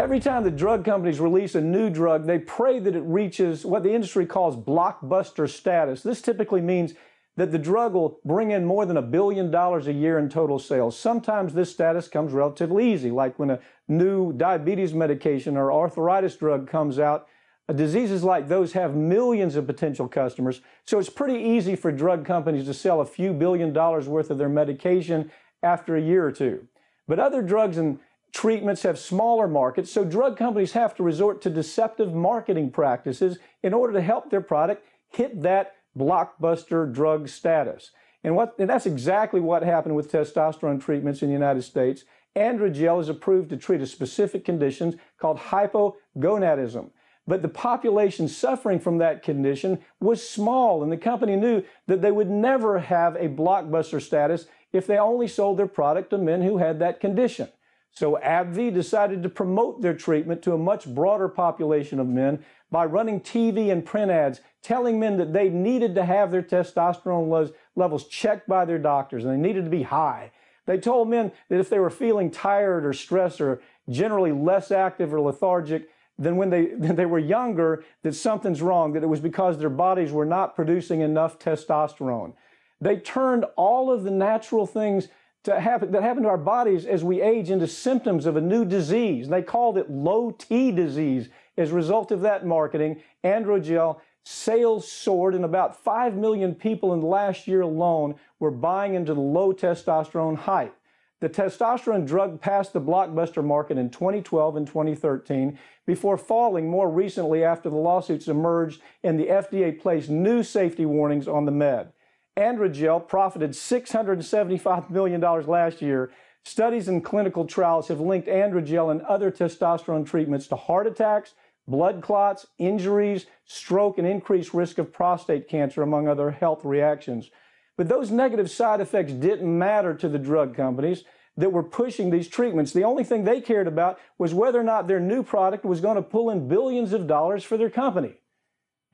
Every time the drug companies release a new drug, they pray that it reaches what the industry calls blockbuster status. This typically means that the drug will bring in more than $1 billion a year in total sales. Sometimes this status comes relatively easy, like when a new diabetes medication or arthritis drug comes out. Diseases like those have millions of potential customers, so it's pretty easy for drug companies to sell a few $1 billion worth of their medication after a year or two. But other drugs and treatments have smaller markets, so drug companies have to resort to deceptive marketing practices in order to help their product hit that blockbuster drug status. And that's exactly what happened with testosterone treatments in the United States. Androgel is approved to treat a specific condition called hypogonadism. But the population suffering from that condition was small, and the company knew that they would never have a blockbuster status if they only sold their product to men who had that condition. So Abbvie decided to promote their treatment to a much broader population of men by running TV and print ads telling men that they needed to have their testosterone levels checked by their doctors and they needed to be high. They told men that if they were feeling tired or stressed or generally less active or lethargic than when they were younger, that something's wrong, that it was because their bodies were not producing enough testosterone. They turned all of the natural things that happen to our bodies as we age into symptoms of a new disease. They called it low T disease. As a result of that marketing, Androgel sales soared, and about 5 million people in the last year alone were buying into the low testosterone hype. The testosterone drug passed the blockbuster market in 2012 and 2013 before falling more recently after the lawsuits emerged and the FDA placed new safety warnings on the med. Androgel profited $675 million last year. Studies and clinical trials have linked Androgel and other testosterone treatments to heart attacks, blood clots, injuries, stroke, and increased risk of prostate cancer, among other health reactions. But those negative side effects didn't matter to the drug companies that were pushing these treatments. The only thing they cared about was whether or not their new product was going to pull in billions of dollars for their company.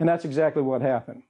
And that's exactly what happened.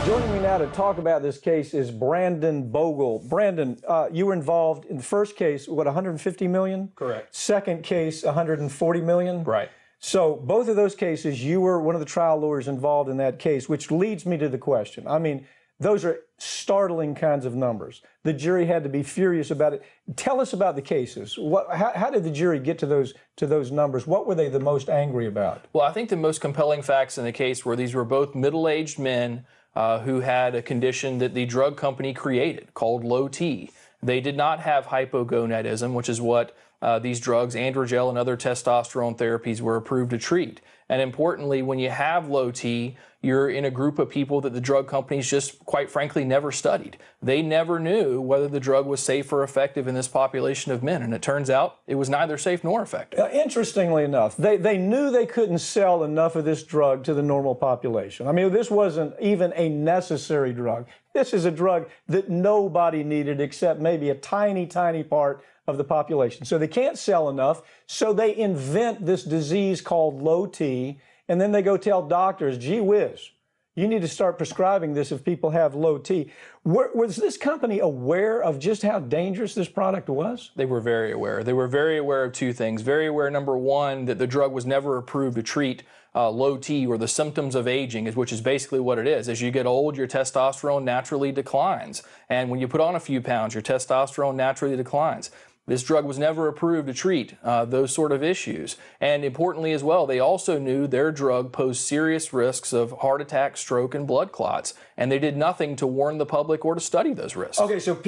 Joining me now to talk about this case is Brandon Bogle. Brandon, you were involved in the first case, what, 150 million? Correct. Second case, 140 million? Right. So both of those cases, you were one of the trial lawyers involved in that case, which leads me to the question. I mean, those are startling kinds of numbers. The jury had to be furious about it. Tell us about the cases. How did the jury get to those numbers? What were they the most angry about? Well, I think the most compelling facts in the case were these were both middle-aged men who had a condition that the drug company created called low T. They did not have hypogonadism, which is what these drugs, Androgel and other testosterone therapies, were approved to treat. And importantly, when you have low T, you're in a group of people that the drug companies just, quite frankly, never studied. They never knew whether the drug was safe or effective in this population of men. And it turns out it was neither safe nor effective. Interestingly enough, they knew they couldn't sell enough of this drug to the normal population. I mean, this wasn't even a necessary drug. This is a drug that nobody needed except maybe a tiny, tiny part of the population. So they can't sell enough, so they invent this disease called low T, and then they go tell doctors, gee whiz, you need to start prescribing this if people have low T. Was this company aware of just how dangerous this product was? They were very aware. They were very aware of two things. Very aware, number one, that the drug was never approved to treat low T, or the symptoms of aging, which is basically what it is. As you get old, your testosterone naturally declines. And when you put on a few pounds, your testosterone naturally declines. This drug was never approved to treat those sort of issues. And importantly as well, they also knew their drug posed serious risks of heart attack, stroke, and blood clots. And they did nothing to warn the public or to study those risks. Okay, so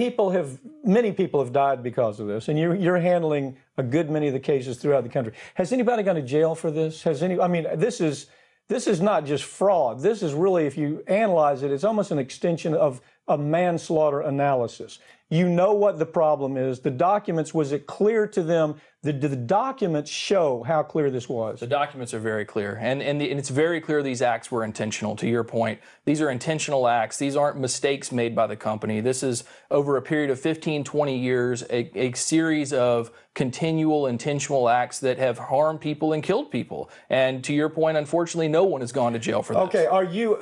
many people have died because of this, and you're handling a good many of the cases throughout the country. Has anybody gone to jail for this? I mean, this is not just fraud. This is really, if you analyze it, it's almost an extension of a manslaughter analysis. You know what the problem is. The documents, was it clear to them Do the documents show how clear this was? The documents are very clear, and it's very clear these acts were intentional. To your point, these are intentional acts. These aren't mistakes made by the company. This is over a period of 15, 20 years, a series of continual intentional acts that have harmed people and killed people. And to your point, unfortunately, no one has gone to jail for this. Okay, are you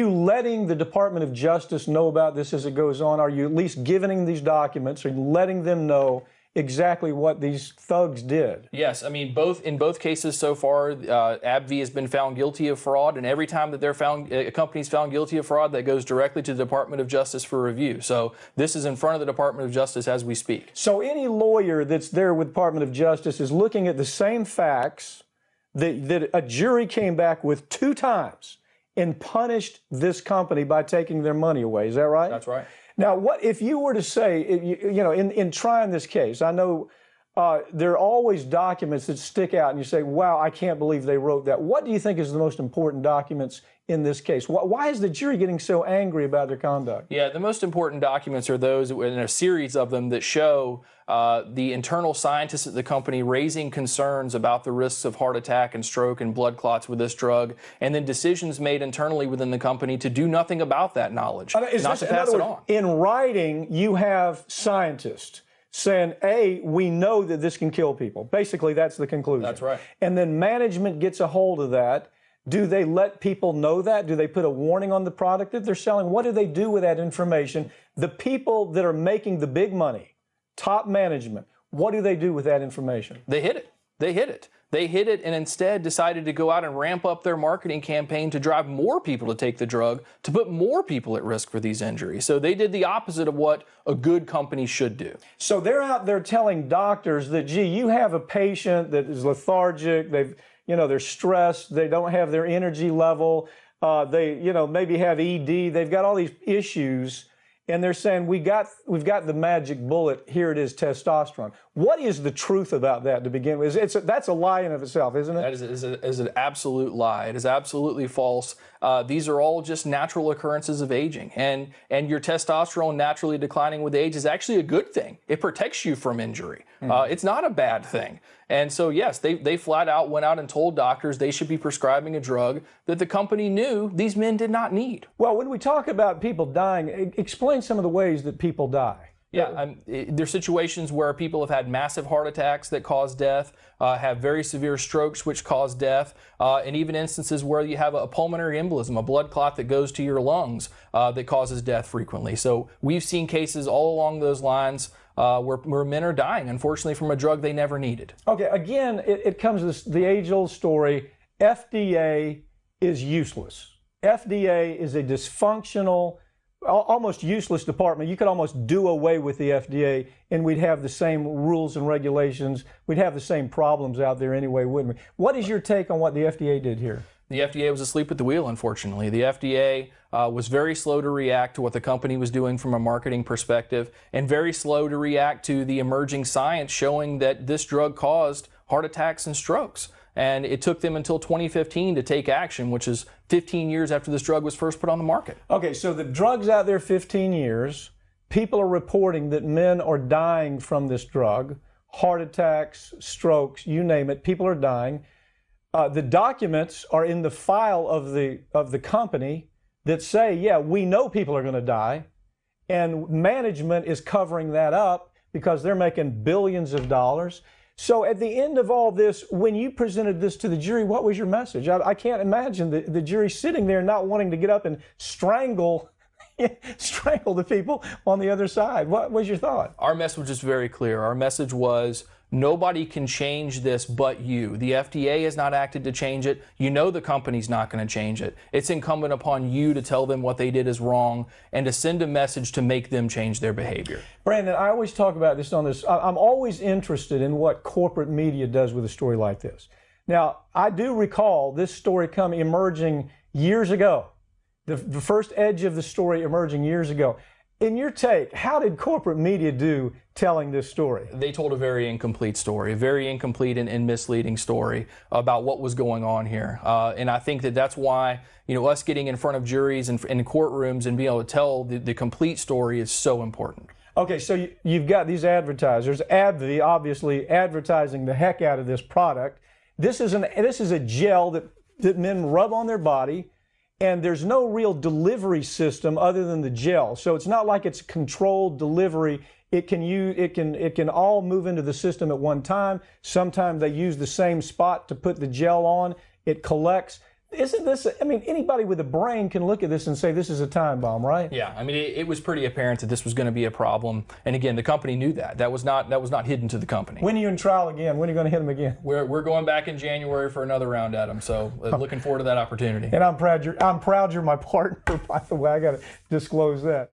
letting the Department of Justice know about this as it goes on? Are you at least giving these documents? Are you letting them know exactly what these thugs did? Yes, I mean, in both cases so far, Abbvie has been found guilty of fraud, and every time that a company's found guilty of fraud, that goes directly to the Department of Justice for review. So this is in front of the Department of Justice as we speak. So any lawyer that's there with the Department of Justice is looking at the same facts that a jury came back with 2 times and punished this company by taking their money away. Is that right? That's right. Now, what if you were to say, in trying this case, I know there are always documents that stick out and you say, wow, I can't believe they wrote that. What do you think is the most important documents in this case? Why is the jury getting so angry about their conduct? Yeah, the most important documents are those, in a series of them, that show the internal scientists at the company raising concerns about the risks of heart attack and stroke and blood clots with this drug, and then decisions made internally within the company to do nothing about that knowledge, not to pass it on. In writing, you have scientists saying, A, we know that this can kill people. Basically, that's the conclusion. That's right. And then management gets a hold of that. Do they let people know that? Do they put a warning on the product that they're selling? What do they do with that information? The people that are making the big money, top management, what do they do with that information? They hid it. They hid it. They hid it and instead decided to go out and ramp up their marketing campaign to drive more people to take the drug, to put more people at risk for these injuries. So they did the opposite of what a good company should do. So they're out there telling doctors that, gee, you have a patient that is lethargic, they're stressed, they don't have their energy level, they maybe have ED, they've got all these issues, and they're saying we've got the magic bullet, here it is, testosterone. What is the truth about that to begin with? That's a lie in of itself, isn't it? That is an absolute lie. It is absolutely false. These are all just natural occurrences of aging, and your testosterone naturally declining with age is actually a good thing. It protects you from injury. It's not a bad thing. And so, yes, they flat out went out and told doctors they should be prescribing a drug that the company knew these men did not need. Well, when we talk about people dying, explain some of the ways that people die. Yeah, there's situations where people have had massive heart attacks that cause death, have very severe strokes which cause death, and even instances where you have a pulmonary embolism, a blood clot that goes to your lungs that causes death frequently. So we've seen cases all along those lines where men are dying, unfortunately, from a drug they never needed. Okay, again, it comes to the age-old story, FDA is useless. FDA is a dysfunctional, almost useless department. You could almost do away with the FDA and we'd have the same rules and regulations. We'd have the same problems out there anyway, wouldn't we? What is your take on what the FDA did here? The FDA was asleep at the wheel, unfortunately. The FDA was very slow to react to what the company was doing from a marketing perspective, and very slow to react to the emerging science showing that this drug caused heart attacks and strokes. And it took them until 2015 to take action, which is 15 years after this drug was first put on the market. Okay, so the drug's out there 15 years. People are reporting that men are dying from this drug. Heart attacks, strokes, you name it, people are dying. The documents are in the file of the company that say, yeah, we know people are going to die, and management is covering that up because they're making billions of dollars. So at the end of all this, when you presented this to the jury, what was your message? I can't imagine the jury sitting there not wanting to get up and strangle the people on the other side. What was your thought? Our message was very clear. Our message was, nobody can change this but you. The FDA has not acted to change it. You know the company's not going to change it. It's incumbent upon you to tell them what they did is wrong and to send a message to make them change their behavior. Brandon, I always talk about this on this. I'm always interested in what corporate media does with a story like this. Now, I do recall this story emerging years ago, the first edge of the story emerging years ago. In your take, how did corporate media do telling this story? They told a very incomplete story, a very incomplete and misleading story about what was going on here. And I think that's why, us getting in front of juries and in courtrooms and being able to tell the complete story is so important. Okay, so you've got these advertisers. Abbvie, obviously, advertising the heck out of this product. This is a gel that men rub on their body, and there's no real delivery system other than the gel. So it's not like it's controlled delivery. It can all move into the system at one time. Sometimes they use the same spot to put the gel on. It collects. Isn't this, I mean, anybody with a brain can look at this and say this is a time bomb, right? Yeah, I mean, it was pretty apparent that this was going to be a problem. And again, the company knew that. That was not hidden to the company. When are you in trial again? When are you going to hit them again? We're going back in January for another round at them. So looking forward to that opportunity. And I'm proud you're my partner, by the way. I got to disclose that.